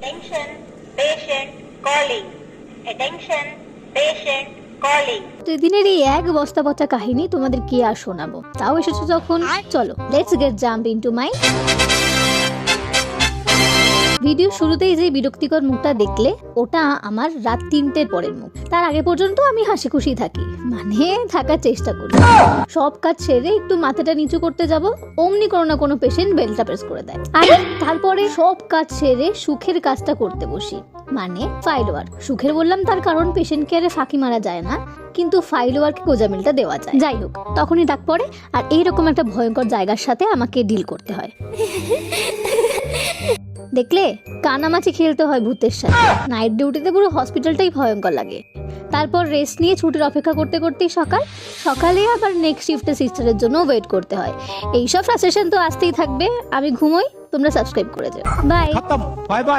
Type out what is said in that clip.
Attention, patient calling. Attention, patient calling. দিনের এই এক বস্তা পচা কাহিনী তোমাদের কি আর শোনাবো, তাও এসেছো যখন চলো let's get jump into my video. শুরুতেই যে বিরক্তিকর মুখটা দেখলে ওটা আমার রাত 3টের পরের মুখ। তার আগে পর্যন্ত আমি হাসি খুশি থাকি, মানে থাকার চেষ্টা করি। সব কাজ ছেড়ে একটু মাথাটা নিচু করতে যাব, অমনি কোনো না কোনো পেশেন্ট বেলটা প্রেস করে দেয়। আর তারপরে সব কাজ ছেড়ে সুখের কাজটা করতে বসি, মানে ফাইল ওয়ার্ক। সুখের বললাম তার কারণ পেশেন্ট কেয়ারে ফাঁকি মারা যায় না, কিন্তু ফাইল ওয়ার্কে গোজামিলটা দেওয়া যায়। যাই হোক, তখনই ডাক পড়ে আর এইরকম একটা ভয়ঙ্কর জায়গার সাথে আমাকে ডিল করতে হয়। দেখলে কানামাছি খেলতে হয় ভূতের সাথে। নাইট ডিউটিতে পুরো হসপিটালটাই ভয়ঙ্কর লাগে। তারপর রেস্ট নিয়ে ছুটির অপেক্ষা করতে করতেই সকালে আবার নেক্সট শিফটে সিস্টারের জন্য ওয়েট করতে হয়। এইসব ফ্রাস্ট্রেশন তো আসতেই থাকবে। আমি ঘুমোই, তোমরা সাবস্ক্রাইব করে যাও। Bye bye bye.